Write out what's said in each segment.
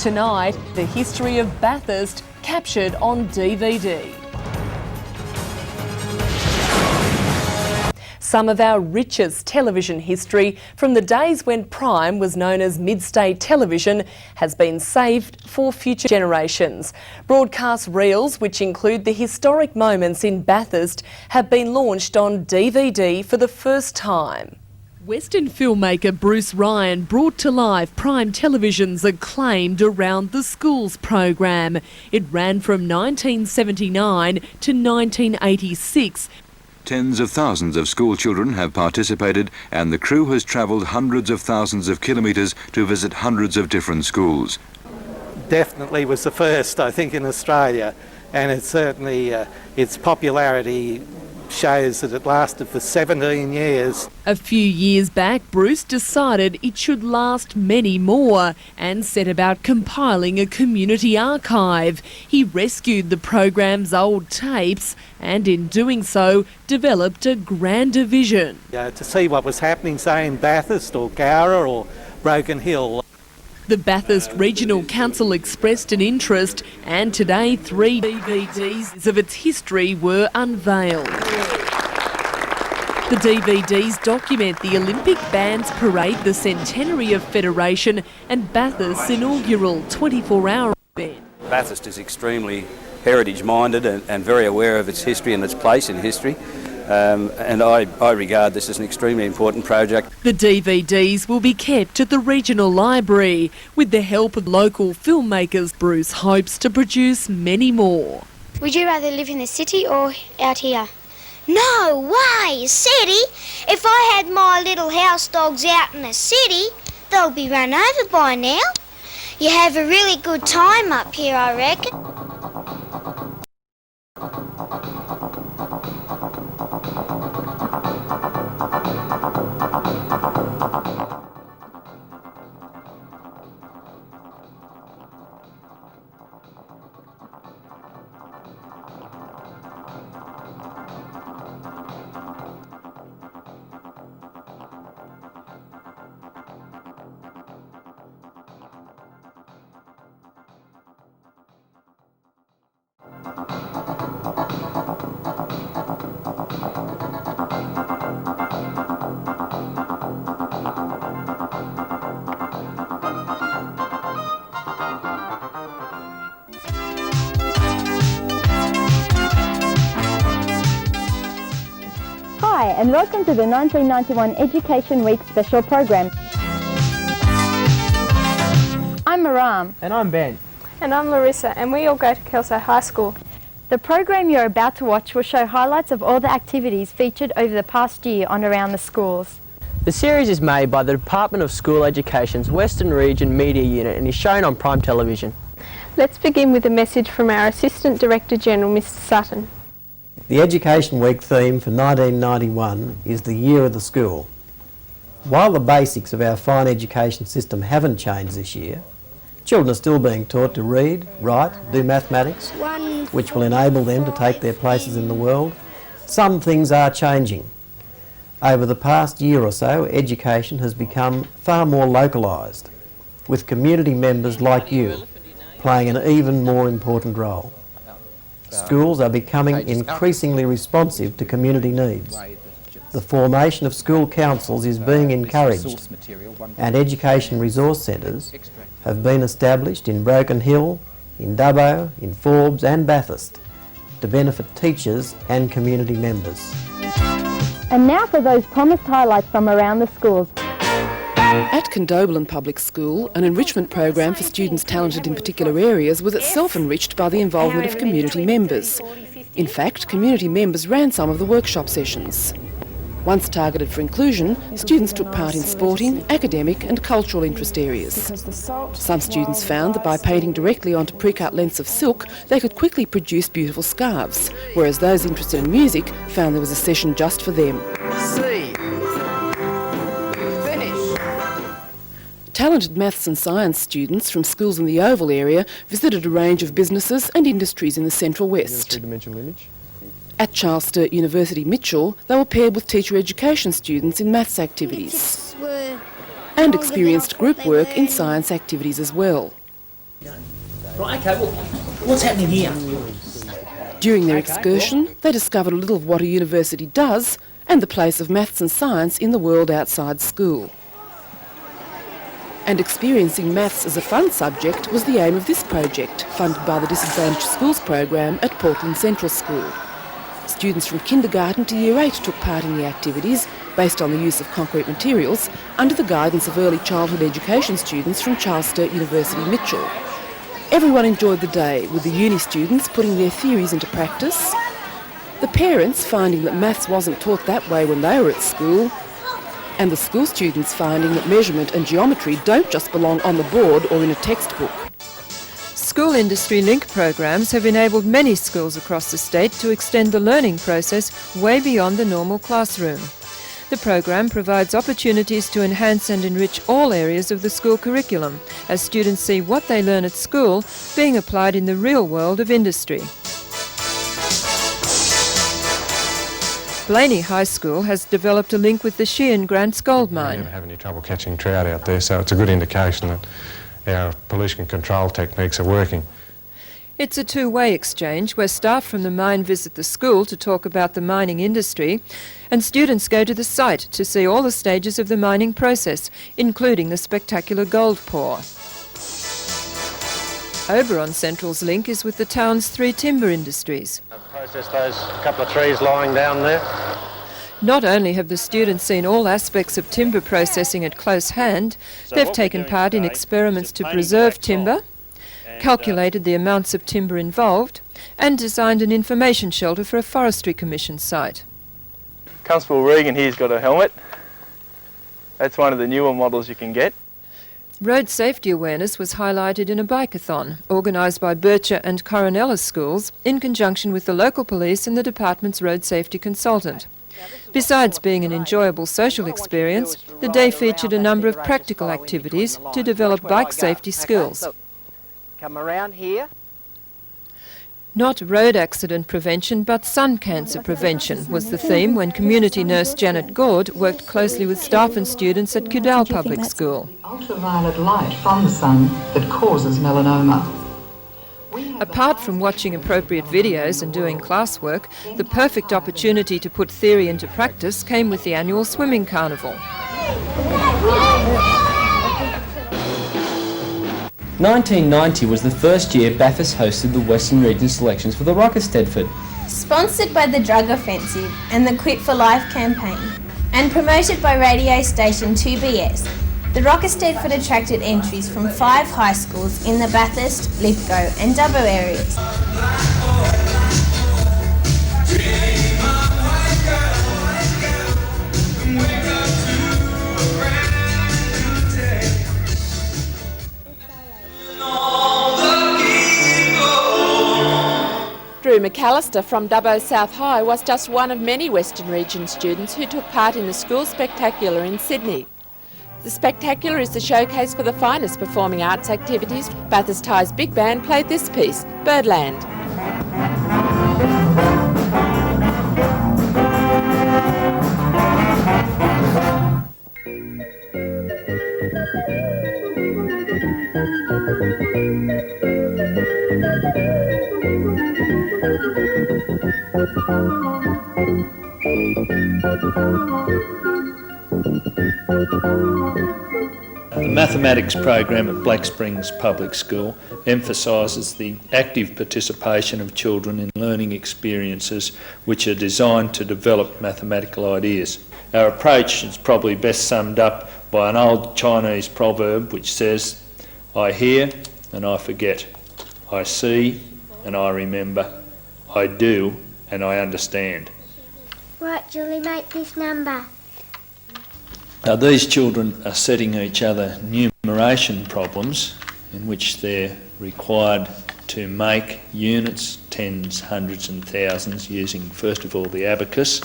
Tonight, the history of Bathurst captured on DVD. Some of our richest television history from the days when Prime was known as Mid-State Television has been saved for future generations. Broadcast reels, which include the historic moments in Bathurst, have been launched on DVD for the first time. Western filmmaker Bruce Ryan brought to life Prime Television's acclaimed Around the Schools program. It ran from 1979 to 1986. Tens of thousands of school children have participated, and the crew has travelled hundreds of thousands of kilometres to visit hundreds of different schools. Definitely was the first, I think, in Australia, and it's certainly its popularity shows that it lasted for 17 years. A few years back, Bruce decided it should last many more and set about compiling a community archive. He rescued the program's old tapes and in doing so developed a grander vision. To see what was happening, say, in Bathurst or Cowra or Broken Hill. The Bathurst Regional Council expressed an interest, and today 3 DVDs of its history were unveiled. The DVDs document the Olympic Band's parade, the centenary of Federation and Bathurst's inaugural 24-hour event. Bathurst is extremely heritage-minded and very aware of its history and its place in history. And I regard this as an extremely important project. The DVDs will be kept at the Regional Library. With the help of local filmmakers, Bruce hopes to produce many more. Would you rather live in the city or out here? No way, city! If I had my little house dogs out in the city, they'll be run over by now. You have a really good time up here, I reckon. Hi and welcome to the 1991 Education Week special program. I'm Maram. And I'm Ben. And I'm Larissa, and we all go to Kelso High School. The program you're about to watch will show highlights of all the activities featured over the past year on Around the Schools. The series is made by the Department of School Education's Western Region Media Unit and is shown on Prime Television. Let's begin with a message from our Assistant Director General, Mr. Sutton. The Education Week theme for 1991 is the Year of the School. While the basics of our fine education system haven't changed this year, children are still being taught to read, write, do mathematics, which will enable them to take their places in the world. Some things are changing. Over the past year or so, education has become far more localised, with community members like you playing an even more important role. Schools are becoming increasingly responsive to community needs. The formation of school councils is being encouraged, and education resource centres have been established in Broken Hill, in Dubbo, in Forbes and Bathurst to benefit teachers and community members. And now for those promised highlights from Around the Schools. At Condobolin Public School, an enrichment program for students talented in particular areas was itself enriched by the involvement of community members. In fact, community members ran some of the workshop sessions. Once targeted for inclusion, students took part in sporting, academic and cultural interest areas. Some students found that by painting directly onto pre-cut lengths of silk, they could quickly produce beautiful scarves, whereas those interested in music found there was a session just for them. Talented maths and science students from schools in the Oval area visited a range of businesses and industries in the Central West. At Charles Sturt University Mitchell, they were paired with teacher education students in maths activities and experienced group work in science activities as well. Right, okay, well, what's happening here? During their excursion, they discovered a little of what a university does and the place of maths and science in the world outside school. And experiencing maths as a fun subject was the aim of this project, funded by the Disadvantaged Schools program at Portland Central School. Students from kindergarten to year 8 took part in the activities, based on the use of concrete materials, under the guidance of early childhood education students from Charles Sturt University, Mitchell. Everyone enjoyed the day, with the uni students putting their theories into practice, the parents finding that maths wasn't taught that way when they were at school, and the school students finding that measurement and geometry don't just belong on the board or in a textbook. School Industry Link programs have enabled many schools across the state to extend the learning process way beyond the normal classroom. The program provides opportunities to enhance and enrich all areas of the school curriculum as students see what they learn at school being applied in the real world of industry. Blaney High School has developed a link with the Sheehan Grants gold mine. We never have any trouble catching trout out there, so it's a good indication that our pollution control techniques are working. It's a two-way exchange where staff from the mine visit the school to talk about the mining industry, and students go to the site to see all the stages of the mining process, including the spectacular gold pour. Oberon Central's link is with the town's 3 timber industries. I've processed those couple of trees lying down there. Not only have the students seen all aspects of timber processing at close hand, they've taken part in experiments to preserve timber, calculated the amounts of timber involved, and designed an information shelter for a Forestry Commission site. Constable Regan here's got a helmet. That's one of the newer models you can get. Road safety awareness was highlighted in a bike-a-thon organised by Bircher and Coronella schools in conjunction with the local police and the department's road safety consultant. Besides being an enjoyable social experience, the day featured a number of practical activities to develop bike safety skills. Come around here. Not road accident prevention, but sun cancer prevention was the theme when community nurse Janet Gord worked closely with staff and students at Kudal Public School. Ultraviolet light from the sun that causes melanoma. Apart from watching appropriate videos and doing classwork, the perfect opportunity to put theory into practice came with the annual swimming carnival. 1990 was the first year Bathurst hosted the Western Region selections for the Rocker Stedford. Sponsored by the Drug Offensive and the Quit for Life campaign, and promoted by radio station 2BS, the Rocker Stedford attracted entries from 5 high schools in the Bathurst, Lithgow and Dubbo areas. Drew McAllister from Dubbo South High was just one of many Western Region students who took part in the School Spectacular in Sydney. The Spectacular is the showcase for the finest performing arts activities. Bathurst High's big band played this piece, Birdland. The mathematics program at Black Springs Public School emphasises the active participation of children in learning experiences which are designed to develop mathematical ideas. Our approach is probably best summed up by an old Chinese proverb which says, "I hear and I forget, I see and I remember, I do and I understand." Right, Julie, make this number. Now these children are setting each other numeration problems in which they're required to make units, tens, hundreds and thousands using first of all the abacus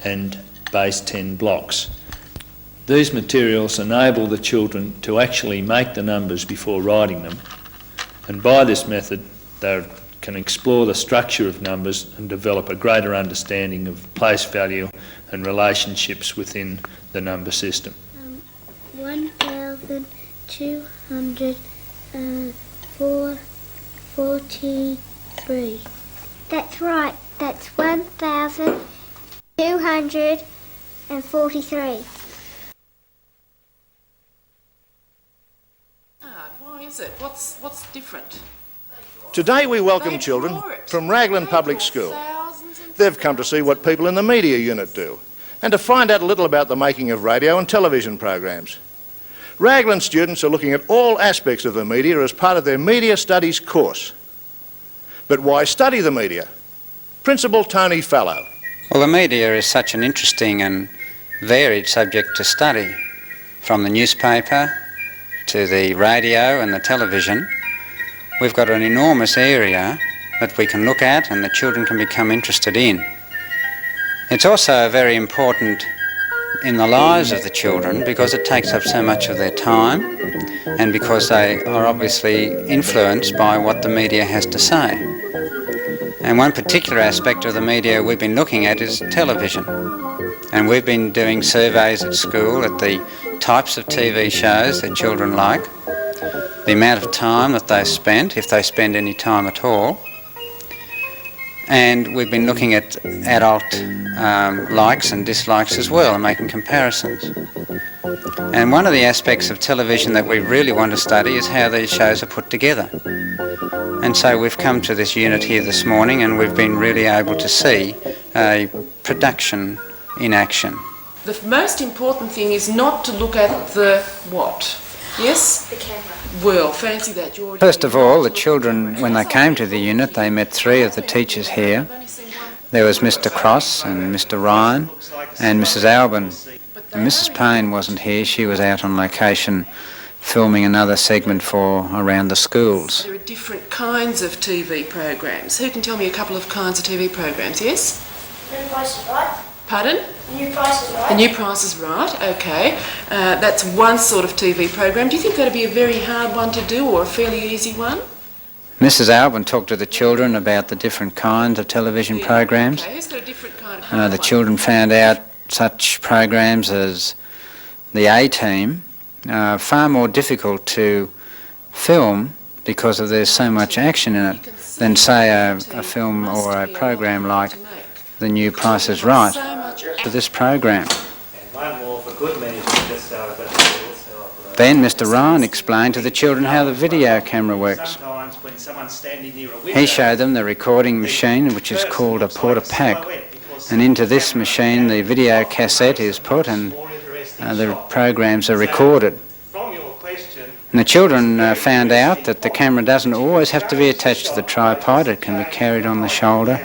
and base 10 blocks. These materials enable the children to actually make the numbers before writing them, and by this method they can explore the structure of numbers and develop a greater understanding of place value and relationships within the number system. 1,230. 1,443. That's right, that's 1,243. Why is it? What's different? Today we welcome children from Raglan Public School. They've come to see what people in the media unit do and to find out a little about the making of radio and television programs. Raglan students are looking at all aspects of the media as part of their Media Studies course. But why study the media? Principal Tony Fallow. Well, the media is such an interesting and varied subject to study, from the newspaper to the radio and the television. We've got an enormous area that we can look at and the children can become interested in. It's also very important in the lives of the children because it takes up so much of their time and because they are obviously influenced by what the media has to say. And one particular aspect of the media we've been looking at is television. And we've been doing surveys at school at the types of TV shows that children like, the amount of time that they spent, if they spend any time at all. And we've been looking at adult likes and dislikes as well and making comparisons. And one of the aspects of television that we really want to study is how these shows are put together. And so we've come to this unit here this morning and we've been really able to see a production in action. The most important thing is not to look at the what? Yes? The camera. Well, fancy that, George. First of all, the children, when they came to the unit, they met three of the teachers here. There was Mr. Cross and Mr. Ryan and Mrs. Albin. And Mrs. Payne wasn't here. She was out on location filming another segment for around the schools. There are different kinds of TV programs. Who can tell me a couple of kinds of TV programs, yes? The Price is Right. Pardon? The New Price is Right. The New Price is Right, okay. That's one sort of TV program. Do you think that'd be a very hard one to do or a fairly easy one? Mrs. Albin talked to the children about the different kinds of television programs. Okay, who's got a different kind of The children found out such programs as the A-Team are far more difficult to film because there's so much action in it than, say, a film or a program like The New Price is Right for this program. Then Mr. Ryan explained to the children how the video camera works. He showed them the recording machine, which is called a porta-pack, and into this machine the video cassette is put and the programs are recorded. And the children found out that the camera doesn't always have to be attached to the tripod, it can be carried on the shoulder.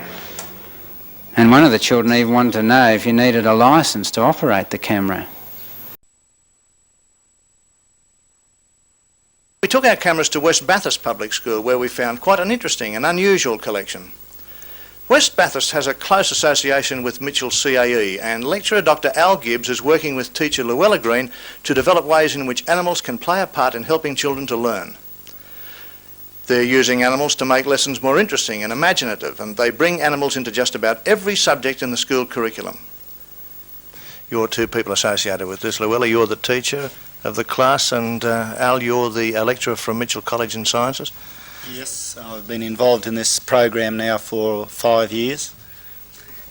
And one of the children even wanted to know if you needed a licence to operate the camera. We took our cameras to West Bathurst Public School where we found quite an interesting and unusual collection. West Bathurst has a close association with Mitchell CAE and lecturer Dr Al Gibbs is working with teacher Luella Green to develop ways in which animals can play a part in helping children to learn. They're using animals to make lessons more interesting and imaginative, and they bring animals into just about every subject in the school curriculum. You're two people associated with this. Luella, you're the teacher of the class, and Al, you're the lecturer from Mitchell College in Sciences. Yes, I've been involved in this program now for 5 years,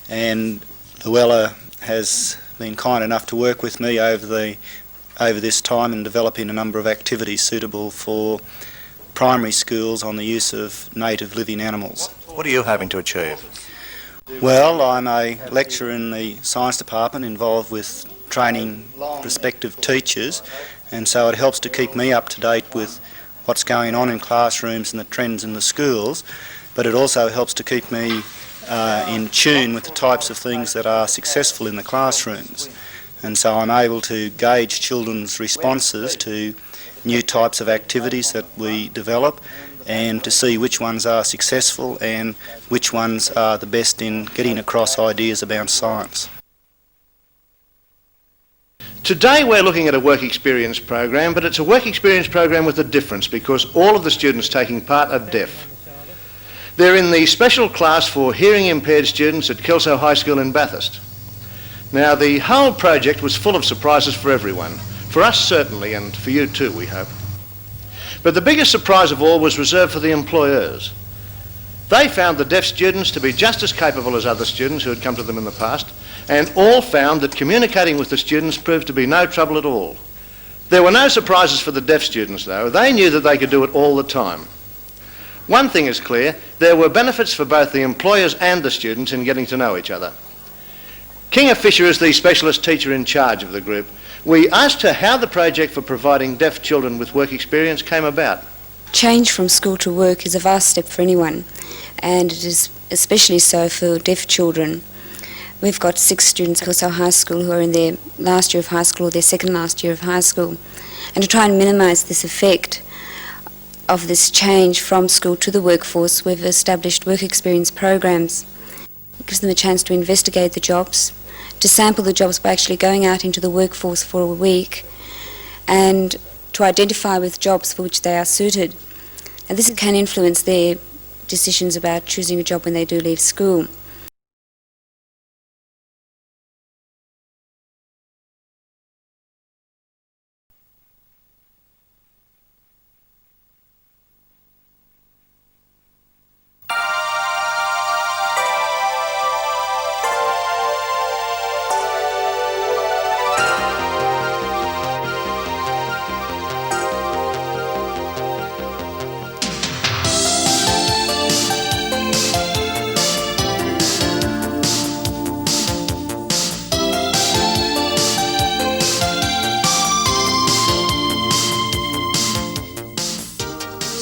and Luella has been kind enough to work with me over this time in developing a number of activities suitable for primary schools on the use of native living animals. What are you hoping to achieve? Well, I'm a lecturer in the science department involved with training prospective teachers, and so it helps to keep me up to date with what's going on in classrooms and the trends in the schools, but it also helps to keep me in tune with the types of things that are successful in the classrooms. And so I'm able to gauge children's responses to new types of activities that we develop and to see which ones are successful and which ones are the best in getting across ideas about science. Today we're looking at a work experience program, but it's a work experience program with a difference because all of the students taking part are deaf. They're in the special class for hearing impaired students at Kelso High School in Bathurst. Now the whole project was full of surprises for everyone. For us certainly, and for you too, we hope. But the biggest surprise of all was reserved for the employers. They found the deaf students to be just as capable as other students who had come to them in the past, and all found that communicating with the students proved to be no trouble at all. There were no surprises for the deaf students, though. They knew that they could do it all the time. One thing is clear, there were benefits for both the employers and the students in getting to know each other. Kinga Fisher is the specialist teacher in charge of the group. We asked her how the project for providing deaf children with work experience came about. Change from school to work is a vast step for anyone, and it is especially so for deaf children. We've got 6 students across our high school who are in their last year of high school or their second last year of high school. And to try and minimise this effect of this change from school to the workforce, we've established work experience programs. It gives them a chance to investigate the jobs, to sample the jobs by actually going out into the workforce for a week, and to identify with jobs for which they are suited. And this can influence their decisions about choosing a job when they do leave school.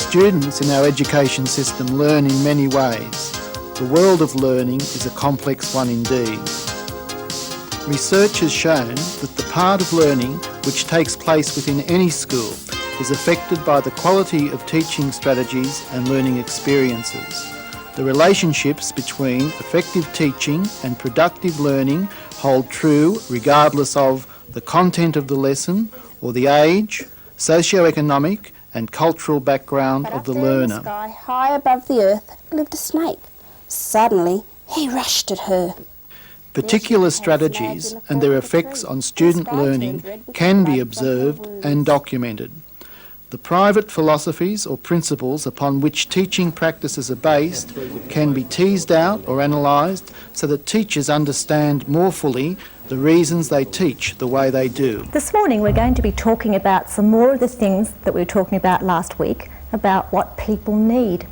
Students in our education system learn in many ways. The world of learning is a complex one indeed. Research has shown that the part of learning which takes place within any school is affected by the quality of teaching strategies and learning experiences. The relationships between effective teaching and productive learning hold true regardless of the content of the lesson or the age, socio-economic and cultural background of the learner. In the sky, high above the earth, lived a snake. Suddenly, he rushed at her. Particular strategies and their effects on student learning can be observed and documented. The private philosophies or principles upon which teaching practices are based can be teased out or analysed so that teachers understand more fully the reasons they teach the way they do. This morning we're going to be talking about some more of the things that we were talking about last week, about what people need.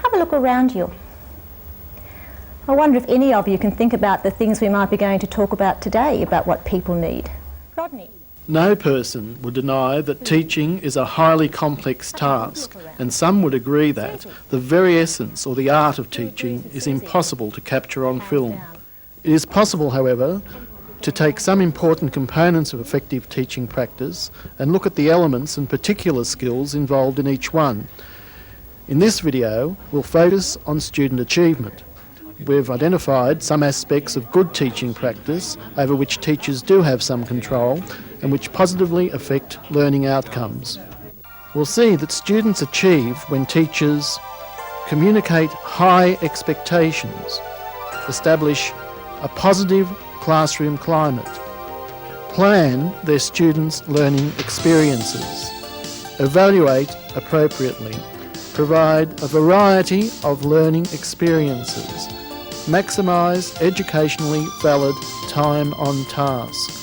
Have a look around you. I wonder if any of you can think about the things we might be going to talk about today about what people need. Rodney. No person would deny that teaching is a highly complex task, and some would agree that the very essence or the art of teaching is impossible to capture on film. It is possible, however, to take some important components of effective teaching practice and look at the elements and particular skills involved in each one. In this video, we'll focus on student achievement. We've identified some aspects of good teaching practice over which teachers do have some control and which positively affect learning outcomes. We'll see that students achieve when teachers communicate high expectations, establish a positive classroom climate, plan their students' learning experiences, evaluate appropriately, provide a variety of learning experiences, maximise educationally valid time on task,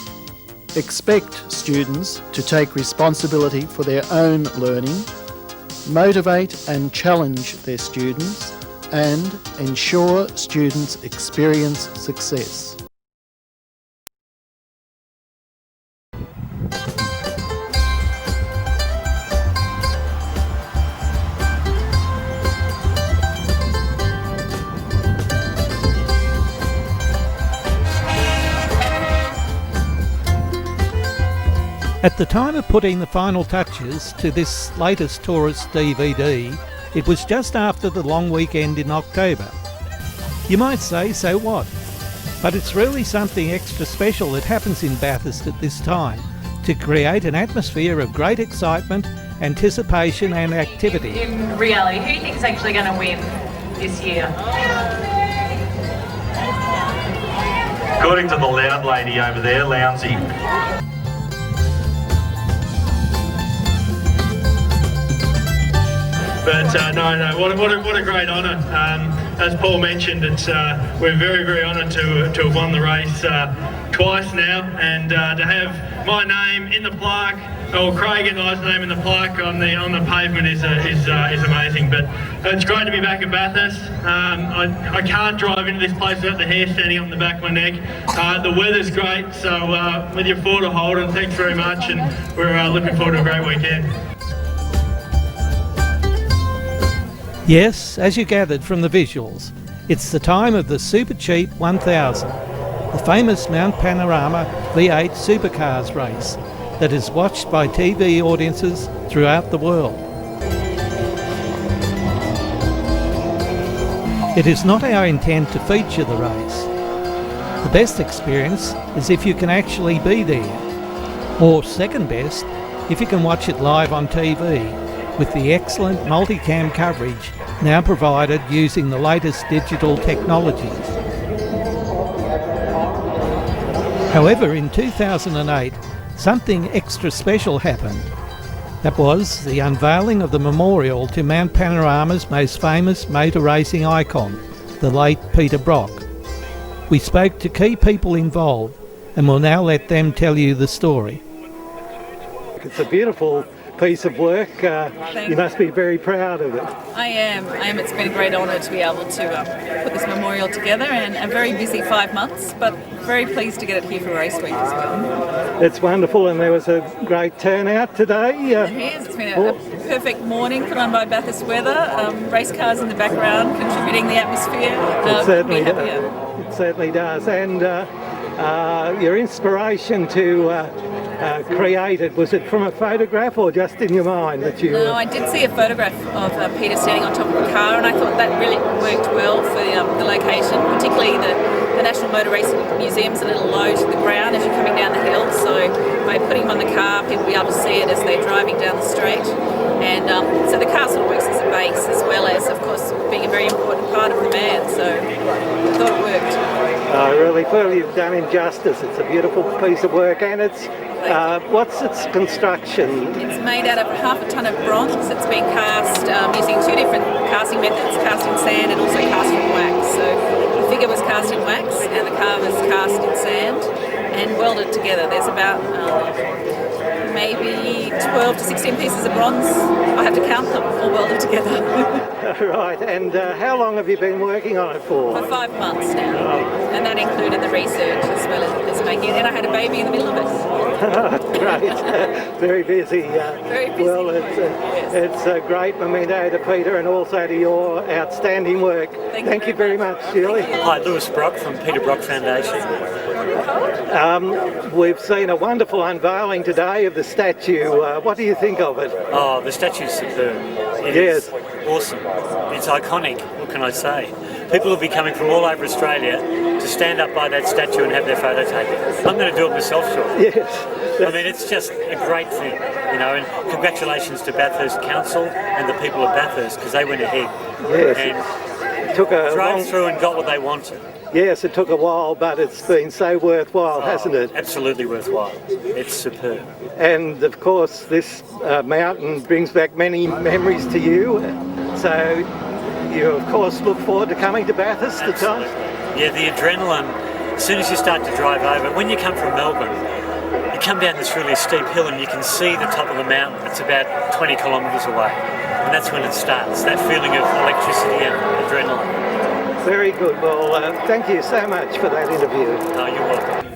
expect students to take responsibility for their own learning, motivate and challenge their students, and ensure students experience success. At the time of putting the final touches to this latest tourist DVD, it was just after the long weekend in October. You might say, so what? But it's really something extra special that happens in Bathurst at this time to create an atmosphere of great excitement, anticipation and activity. In reality, who do you think is actually going to win this year? According to the loud lady over there, Lounsey. But no, what a great honour. As Paul mentioned, we're very honoured to have won the race twice now, and to have my name in the plaque, or Craig and I's name in the plaque on the pavement is amazing. But it's great to be back at Bathurst. I can't drive into this place without the hair standing up the back of my neck. The weather's great, so with your four to hold, and thanks very much, and we're looking forward to a great weekend. Yes, as you gathered from the visuals, it's the time of the Super Cheap 1000, the famous Mount Panorama V8 supercars race that is watched by TV audiences throughout the world. It is not our intent to feature the race. The best experience is if you can actually be there, or second best, if you can watch it live on TV, with the excellent multicam coverage now provided using the latest digital technologies. However, in 2008, something extra special happened. That was the unveiling of the memorial to Mount Panorama's most famous motor racing icon, the late Peter Brock. We spoke to key people involved and will now let them tell you the story. It's a beautiful piece of work. You must be very proud of it. I am. It's been a great honour to be able to put this memorial together, and a very busy 5 months, but very pleased to get it here for Race Week as well. It's wonderful, and there was a great turnout today. It has. It's been a perfect morning put on by Bathurst weather. Race cars in the background contributing the atmosphere. It certainly does. And your inspiration to create it, was it from a photograph or just in your mind that you... No, I did see a photograph of Peter standing on top of a car, and I thought that really worked well for the location, particularly the National Motor Racing Museum's a little low to the ground as you're coming down the hill, so by putting him on the car, people will be able to see it as they're driving down the straight. And so the car sort of works as a base, as well as, of course, being a very important part of the man, so I thought it worked. I really feel you've done him justice. It's a beautiful piece of work, and it's what's its construction? It's made out of 1/2 ton of bronze. It's been cast using 2 different casting methods, cast in sand and also cast in wax. So the figure was cast in wax and the car was cast in sand and welded together. There's about maybe 12 to 16 pieces of bronze. I have to count them, all welded together. Right, and how long have you been working on it for? For 5 months now, and that included the research as well as making it, and I had a baby in the middle of it. Great, very busy. Very busy. Well, it's a great memento to Peter and also to your outstanding work. Thank you very much, Julie. Hi, Lewis Brock from Peter Brock Foundation. We've seen a wonderful unveiling today of the statue. What do you think of it? Oh, the statue's superb. It is awesome. It's iconic. What can I say? People will be coming from all over Australia to stand up by that statue and have their photo taken. I'm going to do it myself, shortly. Yes. I mean, it's just a great thing, you know, and congratulations to Bathurst Council and the people of Bathurst, because they went ahead and it took drove through and got what they wanted. Yes, it took a while, but it's been so worthwhile, hasn't it? Absolutely worthwhile. It's superb. And of course, this mountain brings back many memories to you. So you, of course, look forward to coming to Bathurst at times. Yeah, the adrenaline, as soon as you start to drive over, when you come from Melbourne, you come down this really steep hill and you can see the top of the mountain. It's about 20 kilometres away. And that's when it starts, that feeling of electricity and adrenaline. Very good. Well, thank you so much for that interview. Oh, you're welcome.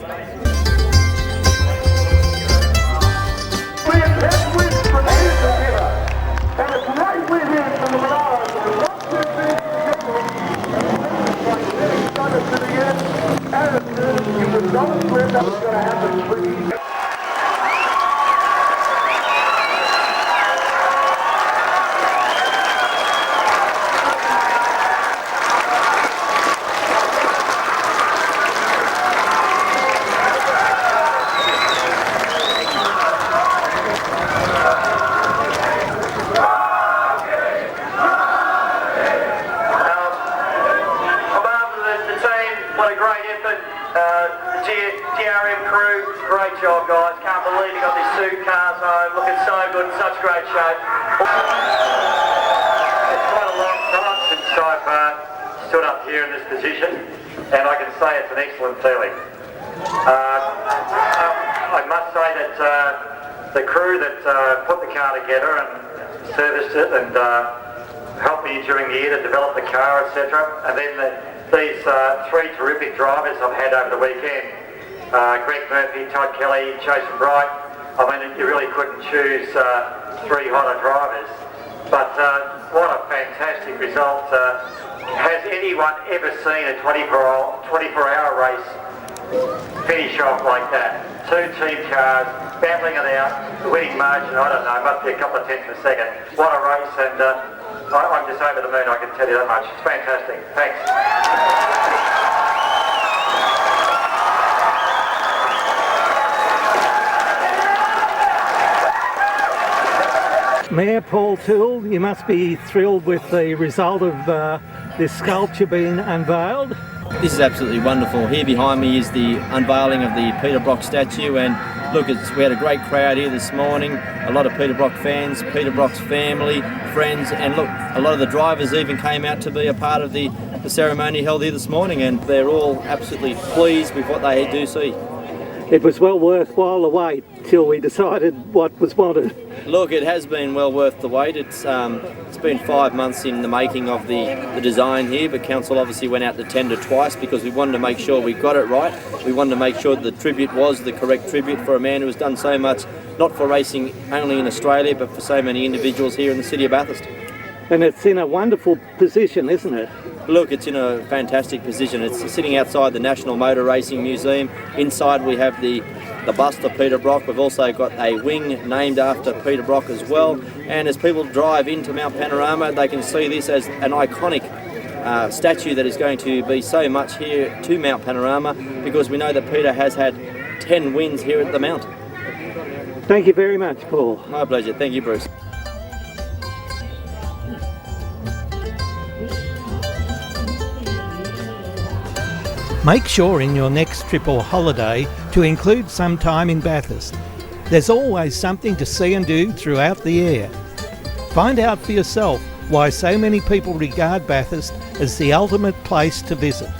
TRM crew, great job guys, can't believe you got this suit cars home, looking so good, in such great shape. So I've stood up here in this position, and I can say it's an excellent feeling. I must say that the crew that put the car together and serviced it and helped me during the year to develop the car, etc. And then these three terrific drivers I've had over the weekend, Greg Murphy, Todd Kelly, Jason Bright. I mean, you really couldn't choose three hotter drivers. But what a fantastic result. Has anyone ever seen a 24-hour race finish off like that? Two team cars battling it out, the winning margin, I don't know, must be a couple of tenths of a second. What a race, and I'm just over the moon, I can tell you that much. It's fantastic. Thanks. Mayor Paul Toole, you must be thrilled with the result of this sculpture being unveiled. This is absolutely wonderful. Here behind me is the unveiling of the Peter Brock statue, and look, we had a great crowd here this morning, a lot of Peter Brock fans, Peter Brock's family, friends, and look, a lot of the drivers even came out to be a part of the ceremony held here this morning, and they're all absolutely pleased with what they do see. It was well worthwhile the wait till we decided what was wanted. Look, it has been well worth the wait. It's been 5 months in the making of the design here, but council obviously went out to tender twice because we wanted to make sure we got it right. We wanted to make sure the tribute was the correct tribute for a man who has done so much, not for racing only in Australia, but for so many individuals here in the city of Bathurst. And it's in a wonderful position, isn't it? Look, it's in a fantastic position. It's sitting outside the National Motor Racing Museum. Inside we have the bust of Peter Brock. We've also got a wing named after Peter Brock as well. And as people drive into Mount Panorama, they can see this as an iconic statue that is going to be so much here to Mount Panorama, because we know that Peter has had 10 wins here at the Mount. Thank you very much, Paul. My pleasure. Thank you, Bruce. Make sure in your next trip or holiday to include some time in Bathurst. There's always something to see and do throughout the year. Find out for yourself why so many people regard Bathurst as the ultimate place to visit.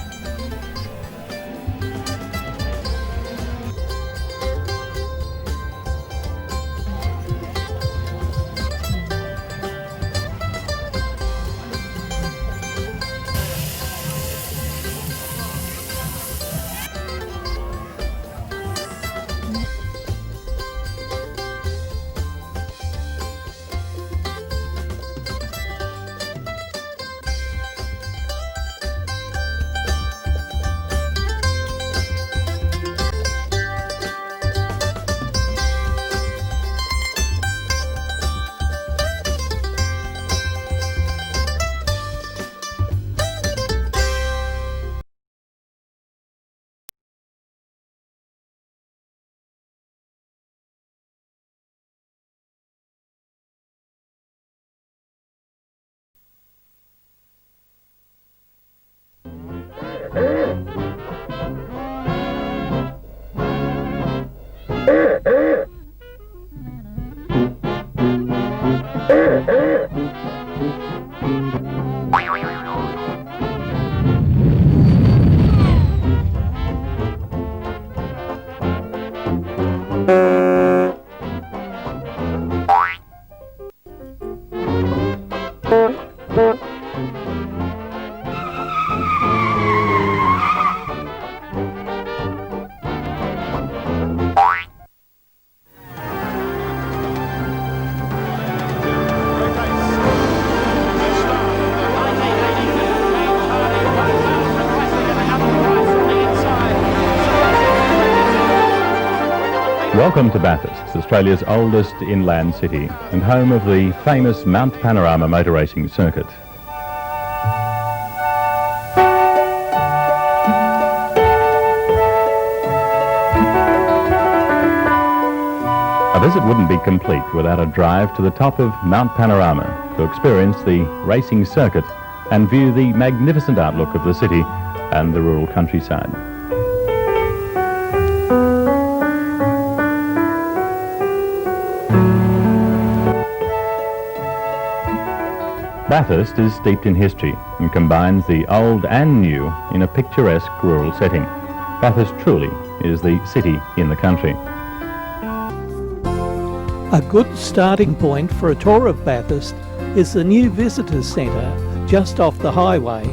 Welcome to Bathurst, Australia's oldest inland city and home of the famous Mount Panorama motor racing circuit. A visit wouldn't be complete without a drive to the top of Mount Panorama to experience the racing circuit and view the magnificent outlook of the city and the rural countryside. Bathurst is steeped in history and combines the old and new in a picturesque rural setting. Bathurst truly is the city in the country. A good starting point for a tour of Bathurst is the new Visitors Centre just off the highway.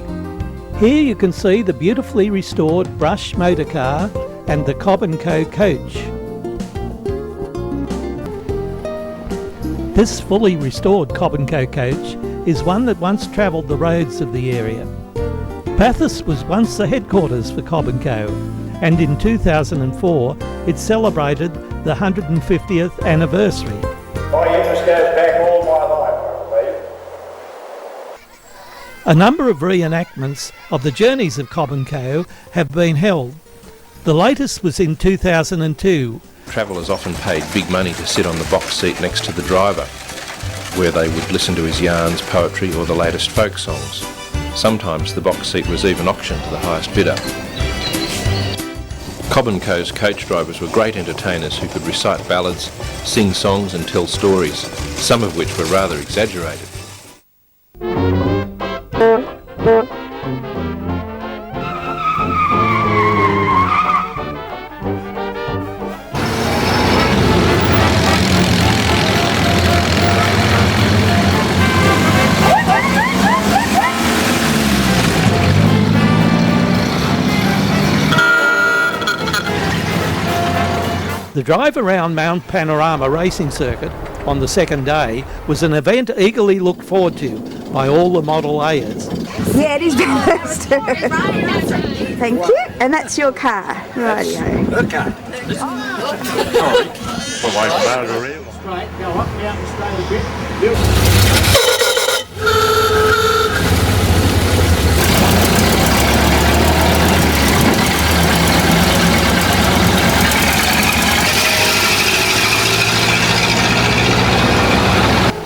Here you can see the beautifully restored Brush motor car and the Cobb & Co coach. This fully restored Cobb & Co coach is one that once travelled the roads of the area. Bathurst was once the headquarters for Cobb & Co, and in 2004 it celebrated the 150th anniversary. My interest goes back all my life, I believe. A number of reenactments of the journeys of Cobb & Co have been held. The latest was in 2002. Travellers often paid big money to sit on the box seat next to the driver, where they would listen to his yarns, poetry or the latest folk songs. Sometimes the box seat was even auctioned to the highest bidder. Cobb & Co.'s coach drivers were great entertainers who could recite ballads, sing songs and tell stories, some of which were rather exaggerated. The drive around Mount Panorama Racing Circuit on the second day was an event eagerly looked forward to by all the Model A's. Yeah, it is Bathurst. Thank you. And that's your car. Rightio. Okay. Straight, go up, down, and stay a bit.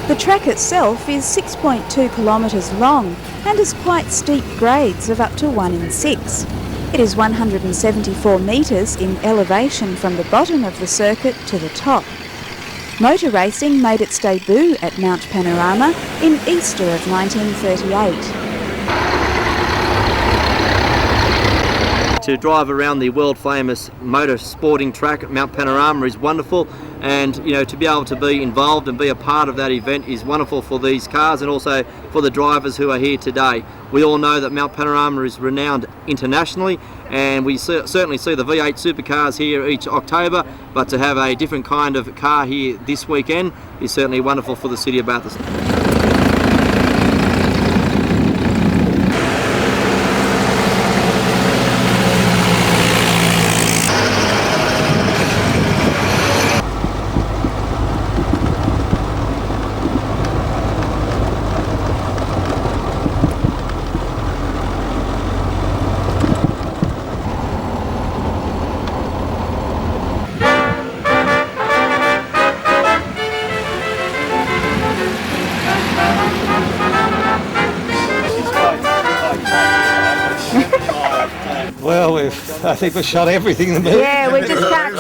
The track itself is 6.2 kilometres long and has quite steep grades of up to 1 in 6. It is 174 metres in elevation from the bottom of the circuit to the top. Motor racing made its debut at Mount Panorama in Easter of 1938. To drive around the world famous motor sporting track at Mount Panorama is wonderful, and to be able to be involved and be a part of that event is wonderful for these cars and also for the drivers who are here today. We all know that Mount Panorama is renowned internationally, and we certainly see the V8 supercars here each October, but to have a different kind of car here this weekend is certainly wonderful for the city of Bathurst. Well, I think we've shot everything in the movie. Yeah, we just can't.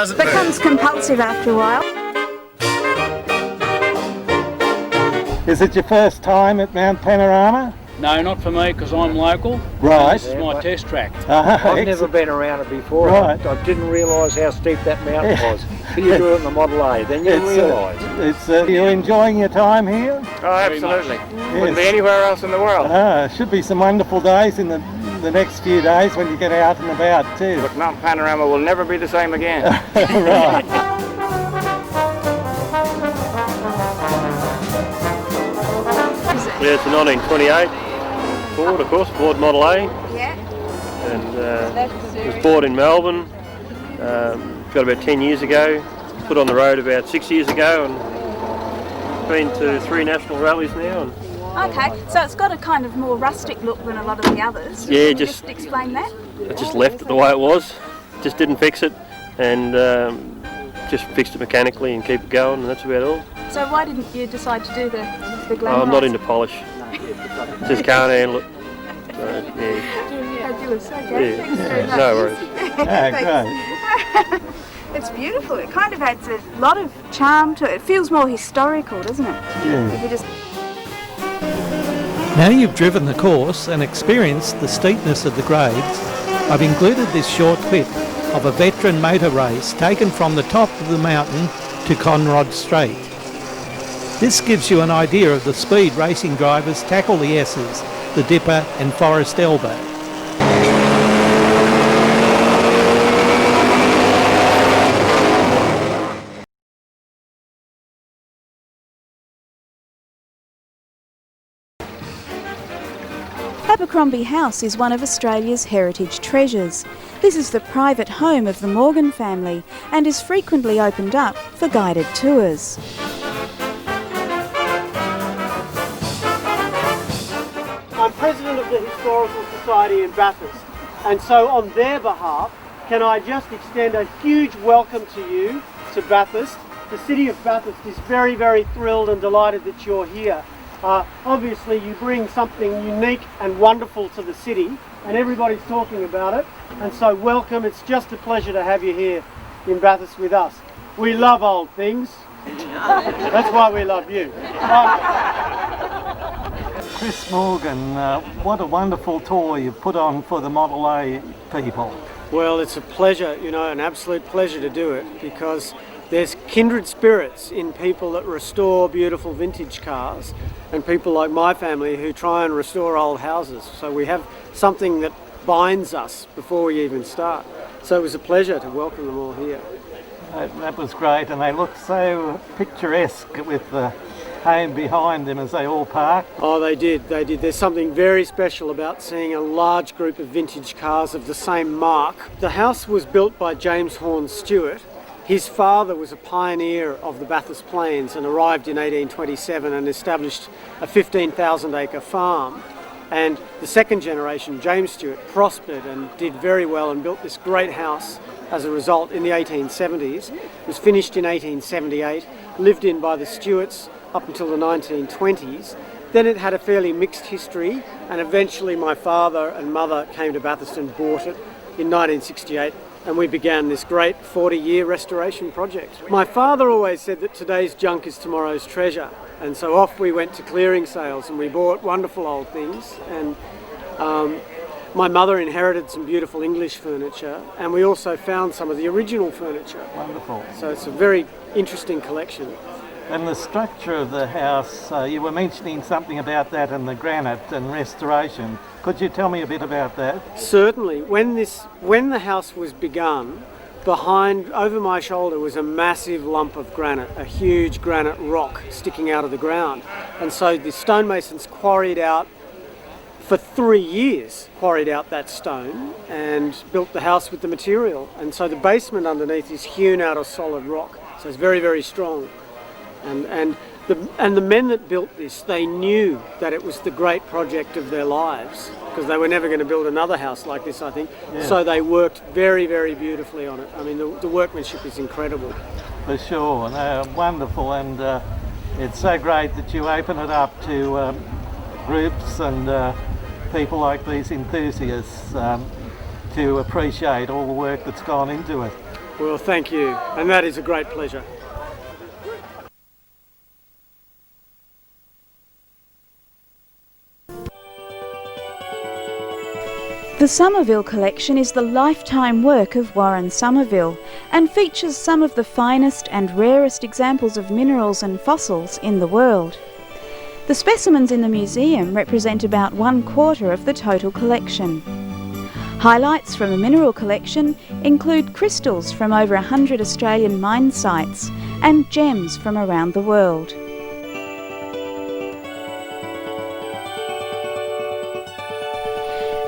It becomes compulsive after a while. Is it your first time at Mount Panorama? No, not for me, because I'm local. Right. This is my test track. I've never been around it before. Right. I didn't realise how steep that mountain was. You do it in the Model A, then you realise. Are you enjoying your time here? Oh, absolutely. Wouldn't be anywhere else in the world. Should be some wonderful days in the next few days when you get out and about too. But Mount Panorama will never be the same again. Right. Yeah, it's a 1928 Ford, of course, Ford Model A. Yeah. And it was bought in Melbourne, got about 10 years ago, put on the road about 6 years ago, and been to 3 national rallies now. And Okay, so it's got a kind of more rustic look than a lot of the others. Yeah, Can you just explain that? I just left it the way it was, just didn't fix it, and just fixed it mechanically and keep it going, and that's about all. So why didn't you decide to do the glam I'm not rides? into polish, just can't handle it. So, yeah. Fabulous, okay, Yeah. thanks very much. No worries. Thanks. It's beautiful, it kind of adds a lot of charm to it. It feels more historical, doesn't it? Yeah. If you just Now you've driven the course and experienced the steepness of the grades, I've included this short clip of a veteran motor race taken from the top of the mountain to Conrod Strait. This gives you an idea of the speed racing drivers tackle the S's, the Dipper and Forest Elbow. Abercrombie House is one of Australia's heritage treasures. This is the private home of the Morgan family and is frequently opened up for guided tours. I'm president of the Historical Society in Bathurst, and so on their behalf, can I just extend a huge welcome to you to Bathurst. The City of Bathurst is very, very thrilled and delighted that you're here. Obviously you bring something unique and wonderful to the city, and everybody's talking about it, and so welcome. It's just a pleasure to have you here in Bathurst with us. We love old things. That's why we love you. Chris Morgan, what a wonderful tour you've put on for the Model A people. Well, it's a pleasure, an absolute pleasure to do it, because there's kindred spirits in people that restore beautiful vintage cars and people like my family who try and restore old houses. So we have something that binds us before we even start. So it was a pleasure to welcome them all here. That was great, and they look so picturesque with the home behind them as they all park. Oh, they did. There's something very special about seeing a large group of vintage cars of the same mark. The house was built by James Horne Stewart. His father was a pioneer of the Bathurst Plains and arrived in 1827 and established a 15,000-acre farm. And the second generation, James Stewart, prospered and did very well and built this great house as a result in the 1870s. It was finished in 1878, lived in by the Stewarts up until the 1920s. Then it had a fairly mixed history, and eventually my father and mother came to Bathurst and bought it in 1968. And we began this great 40-year restoration project. My father always said that today's junk is tomorrow's treasure, and so off we went to clearing sales and we bought wonderful old things. And my mother inherited some beautiful English furniture, and we also found some of the original furniture. Wonderful. So it's a very interesting collection. And the structure of the house, you were mentioning something about that and the granite and restoration. Could you tell me a bit about that? Certainly. When the house was begun, over my shoulder was a massive lump of granite, a huge granite rock sticking out of the ground. And so the stonemasons quarried out, for 3 years, quarried out that stone and built the house with the material. And so the basement underneath is hewn out of solid rock. So it's very, very strong. And the men that built this, they knew that it was the great project of their lives, because they were never going to build another house like this, I think. Yeah. So they worked very, very beautifully on it. I mean, the workmanship is incredible. For sure, wonderful, and it's so great that you open it up to groups and people like these enthusiasts to appreciate all the work that's gone into it. Well, thank you, and that is a great pleasure. The Somerville collection is the lifetime work of Warren Somerville and features some of the finest and rarest examples of minerals and fossils in the world. The specimens in the museum represent about 1/4 of the total collection. Highlights from the mineral collection include crystals from over 100 Australian mine sites and gems from around the world.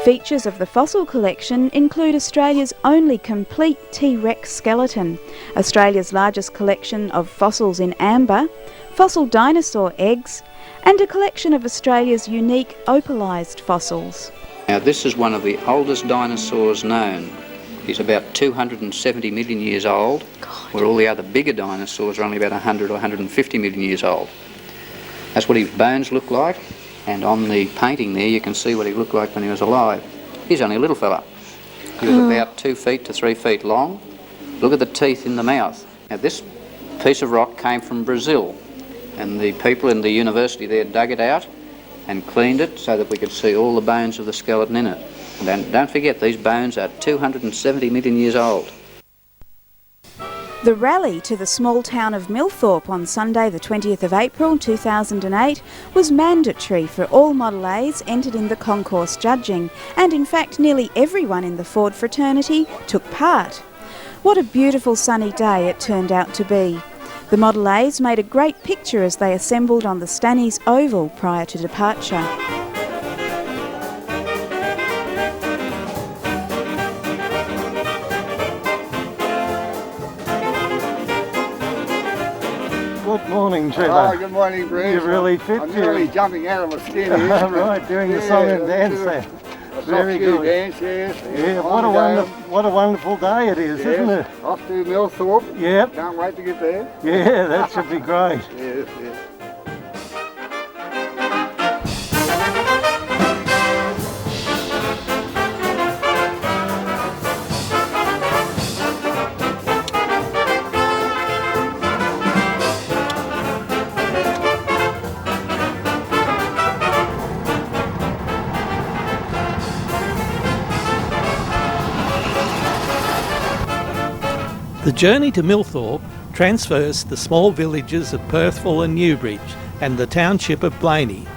Features of the fossil collection include Australia's only complete T-Rex skeleton, Australia's largest collection of fossils in amber, fossil dinosaur eggs, and a collection of Australia's unique opalised fossils. Now this is one of the oldest dinosaurs known. He's about 270 million years old, where all the other bigger dinosaurs are only about 100 or 150 million years old. That's what his bones look like. And on the painting there you can see what he looked like when he was alive. He's only a little fella. He was about 2 feet to 3 feet long. Look at the teeth in the mouth. Now this piece of rock came from Brazil, and the people in the university there dug it out and cleaned it so that we could see all the bones of the skeleton in it. And don't forget, these bones are 270 million years old. The rally to the small town of Millthorpe on Sunday the 20th of April 2008 was mandatory for all Model A's entered in the concourse judging, and in fact nearly everyone in the Ford fraternity took part. What a beautiful sunny day it turned out to be. The Model A's made a great picture as they assembled on the Stannies Oval prior to departure. Good morning, Trevor. Oh, good morning, Bruce. You're really fit. I'm really jumping out of my skin here. Right, doing the song and dance there. Very good. Dance, yes. Yeah, what a wonderful day it is, isn't it? Off to Millthorpe. Yep. Can't wait to get there. Yeah, that should be great. Yes, yes. The journey to Millthorpe traverses the small villages of Perthville and Newbridge and the township of Blaney.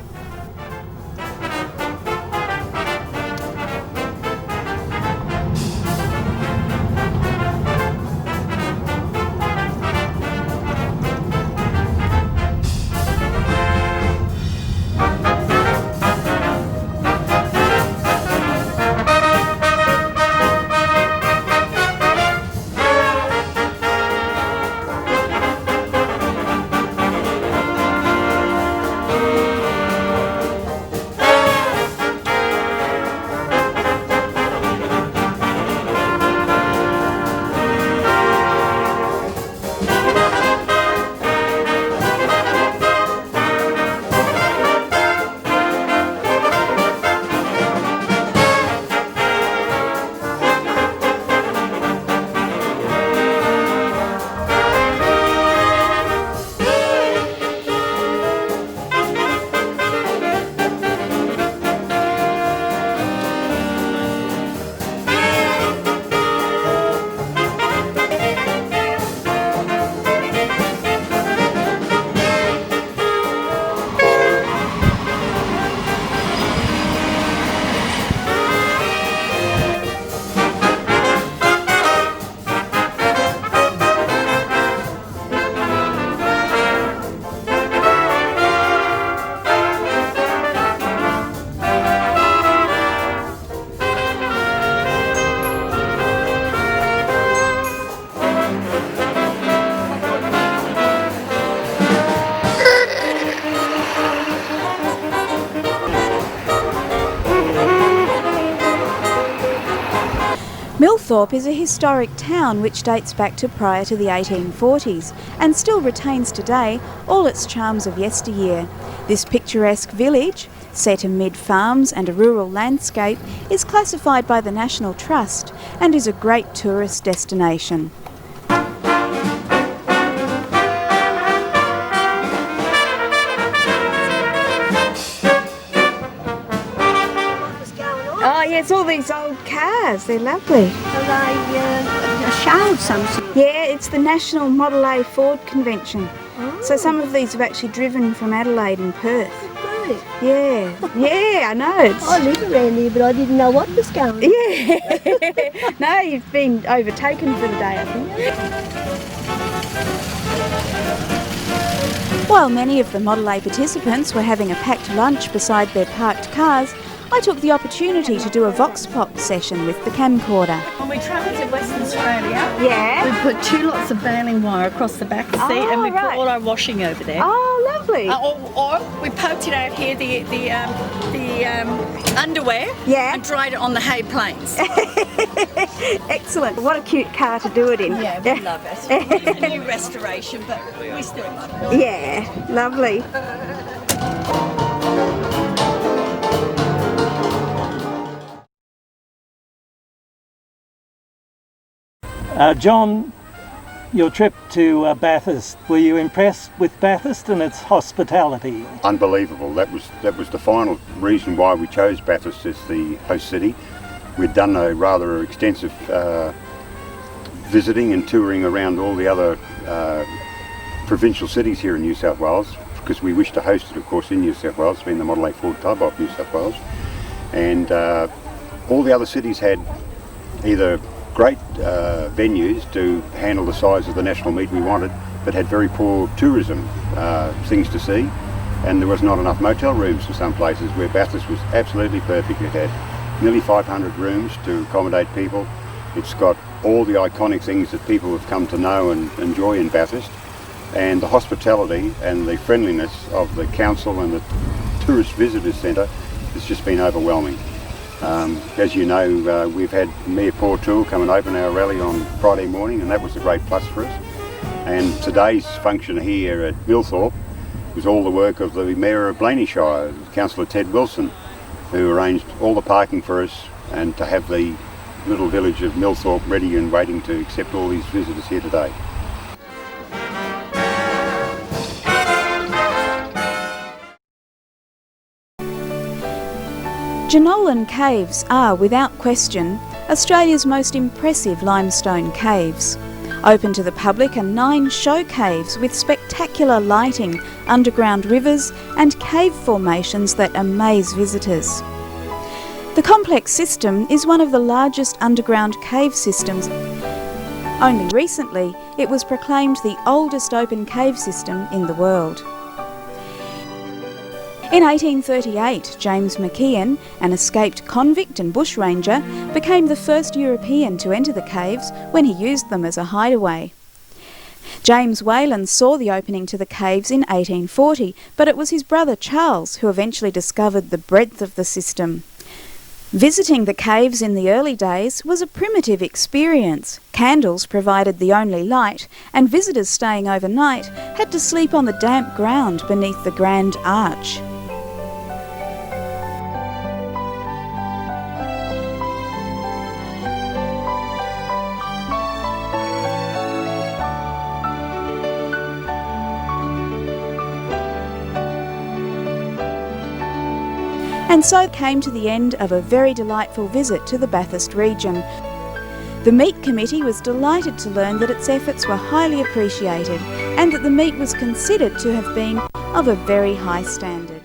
Millthorpe is a historic town which dates back to prior to the 1840s and still retains today all its charms of yesteryear. This picturesque village, set amid farms and a rural landscape, is classified by the National Trust and is a great tourist destination. Oh yes, all these old cars, they're lovely. Are they a show of some sort? Yeah, it's the National Model A Ford Convention. Oh. So some of these have actually driven from Adelaide and Perth. Really? Yeah, yeah, I know. I live around here, but I didn't know what was going on. Yeah. No, you've been overtaken for the day, I think. While many of the Model A participants were having a packed lunch beside their parked cars, I took the opportunity to do a vox pop session with the camcorder. When we travelled to Western Australia, yeah, we put 2 lots of baling wire across the back seat, and we put all our washing over there. Oh, lovely. Or we poked it out here, the underwear, and dried it on the hay planes. Excellent. What a cute car to do it in. Yeah, we love it. It's a new restoration, but we still love it. Yeah, lovely. John, your trip to Bathurst. Were you impressed with Bathurst and its hospitality? Unbelievable. That was the final reason why we chose Bathurst as the host city. We'd done a rather extensive visiting and touring around all the other provincial cities here in New South Wales, because we wish to host it, of course, in New South Wales, being the Model A Ford Club of New South Wales. And all the other cities had either great venues to handle the size of the national meet we wanted, but had very poor tourism things to see, and there was not enough motel rooms in some places, where Bathurst was absolutely perfect. It had nearly 500 rooms to accommodate people. It's got all the iconic things that people have come to know and enjoy in Bathurst, and the hospitality and the friendliness of the council and the Tourist Visitors Centre has just been overwhelming. As you know, we've had Mayor Paul Toole come and open our rally on Friday morning, and that was a great plus for us. And today's function here at Millthorpe was all the work of the Mayor of Blaneyshire, Councillor Ted Wilson, who arranged all the parking for us, and to have the little village of Millthorpe ready and waiting to accept all these visitors here today. Jenolan Caves are, without question, Australia's most impressive limestone caves. Open to the public are 9 show caves with spectacular lighting, underground rivers and cave formations that amaze visitors. The complex system is one of the largest underground cave systems. Only recently, it was proclaimed the oldest open cave system in the world. In 1838, James McKeon, an escaped convict and bushranger, became the first European to enter the caves when he used them as a hideaway. James Whalen saw the opening to the caves in 1840, but it was his brother Charles who eventually discovered the breadth of the system. Visiting the caves in the early days was a primitive experience. Candles provided the only light, and visitors staying overnight had to sleep on the damp ground beneath the grand arch. And so came to the end of a very delightful visit to the Bathurst region. The Meet Committee was delighted to learn that its efforts were highly appreciated and that the meet was considered to have been of a very high standard.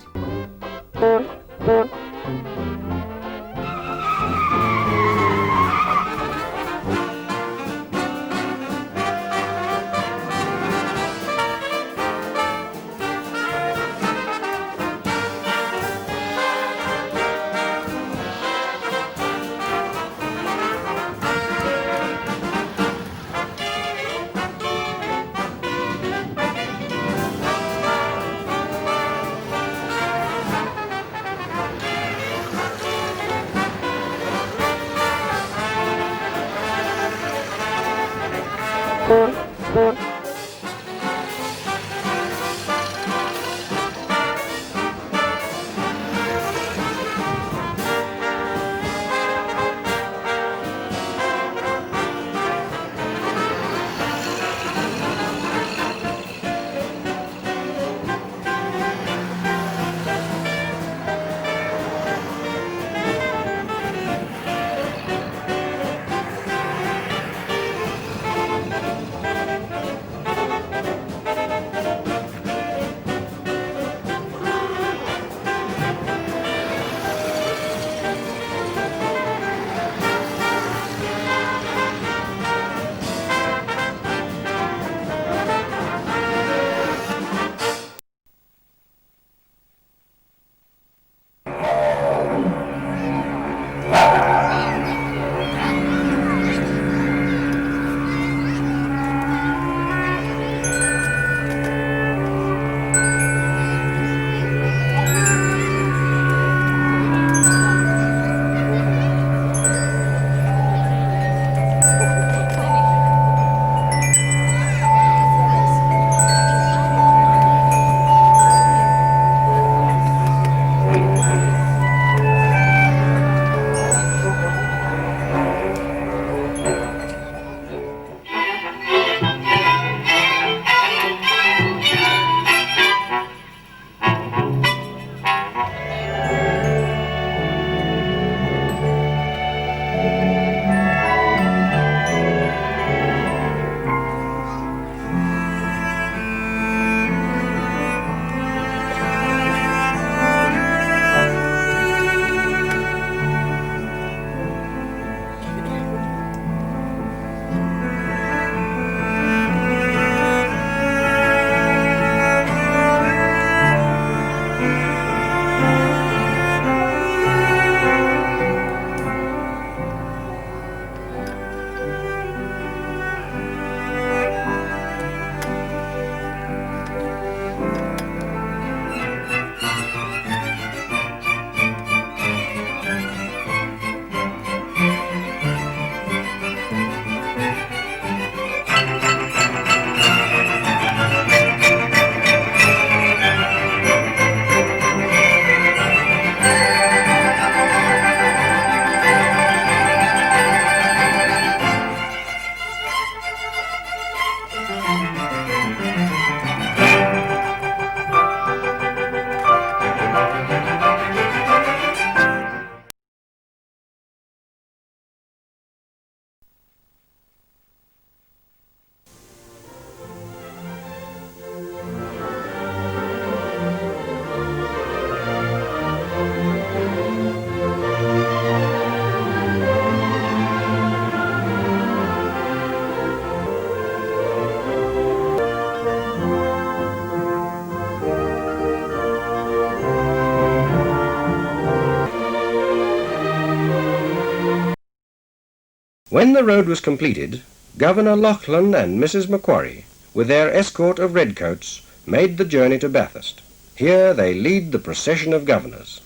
When the road was completed, Governor Lachlan and Mrs. Macquarie, with their escort of redcoats, made the journey to Bathurst. Here they lead the procession of governors.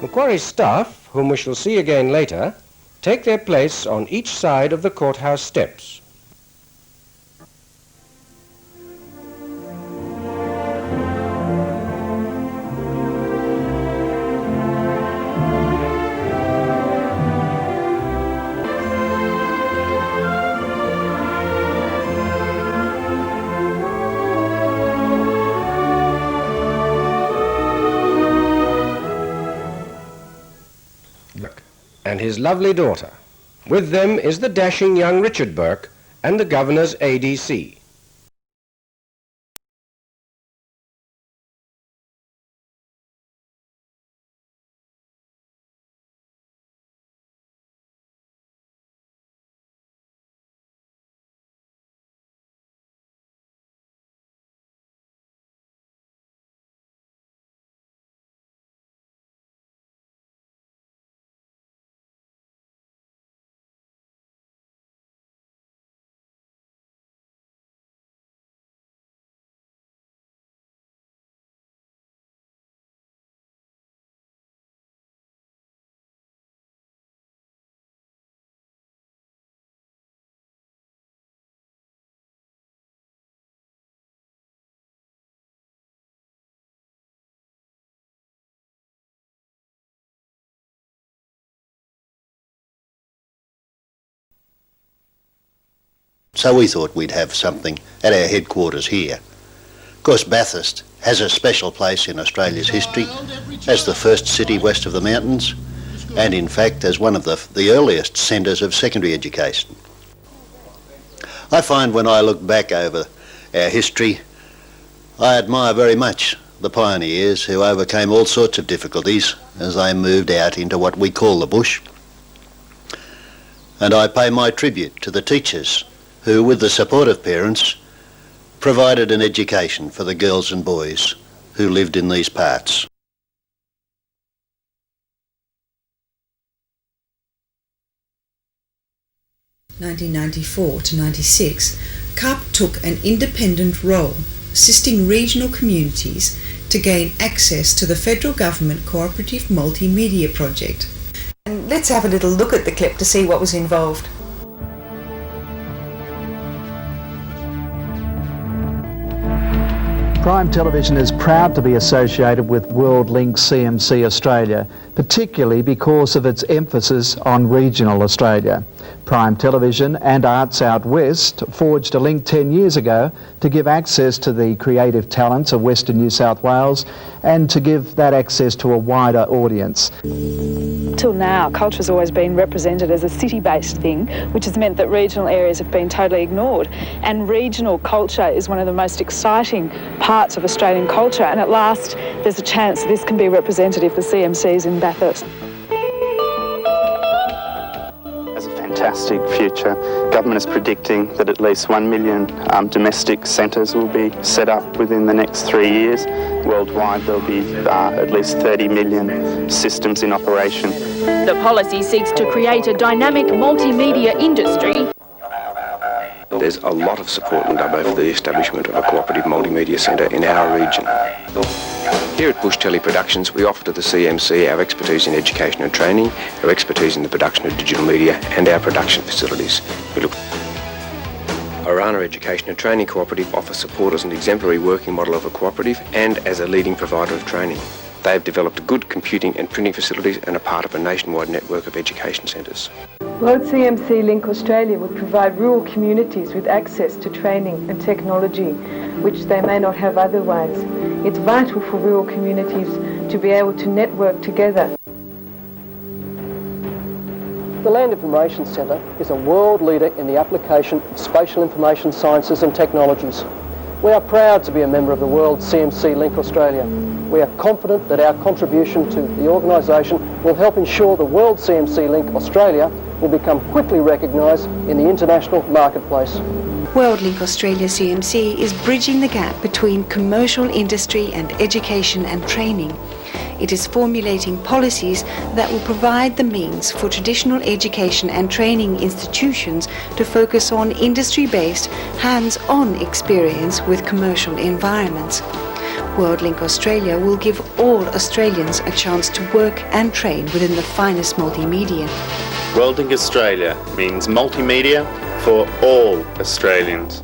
Macquarie's staff, whom we shall see again later, take their place on each side of the courthouse steps. And his lovely daughter. With them is the dashing young Richard Burke and the Governor's ADC. So we thought we'd have something at our headquarters here. Of course, Bathurst has a special place in Australia's history as the first city west of the mountains, and in fact as one of the earliest centres of secondary education. I find when I look back over our history, I admire very much the pioneers who overcame all sorts of difficulties as they moved out into what we call the bush. And I pay my tribute to the teachers who, with the support of parents, provided an education for the girls and boys who lived in these parts. In 1994 to 96, CUP took an independent role, assisting regional communities to gain access to the federal government cooperative multimedia project. And let's have a little look at the clip to see what was involved. Prime Television is proud to be associated with WorldLink CMC Australia, particularly because of its emphasis on regional Australia. Prime Television and Arts Out West forged a link 10 years ago to give access to the creative talents of Western New South Wales and to give that access to a wider audience. Till now, culture has always been represented as a city-based thing, which has meant that regional areas have been totally ignored. And regional culture is one of the most exciting parts of Australian culture, and at last there's a chance this can be represented if the CMC is in Bathurst. Has a fantastic future. Government is predicting that at least 1 million domestic centres will be set up within the next 3 years. Worldwide there'll be at least 30 million systems in operation. The policy seeks to create a dynamic multimedia industry. There's a lot of support in Dubbo for the establishment of a cooperative multimedia centre in our region. Here at Bush Telly Productions, we offer to the CMC our expertise in education and training, our expertise in the production of digital media, and our production facilities. Orana Education and Training Cooperative offers support as an exemplary working model of a cooperative and as a leading provider of training. They have developed good computing and printing facilities and are part of a nationwide network of education centres. World CMC Link Australia would provide rural communities with access to training and technology, which they may not have otherwise. It's vital for rural communities to be able to network together. The Land Information Centre is a world leader in the application of spatial information sciences and technologies. We are proud to be a member of the World CMC Link Australia. We are confident that our contribution to the organisation will help ensure the World CMC Link Australia will become quickly recognised in the international marketplace. WorldLink Australia CMC is bridging the gap between commercial industry and education and training. it is formulating policies that will provide the means for traditional education and training institutions to focus on industry-based, hands-on experience with commercial environments. WorldLink Australia will give all Australians a chance to work and train within the finest multimedia. WorldLink Australia means multimedia for all Australians.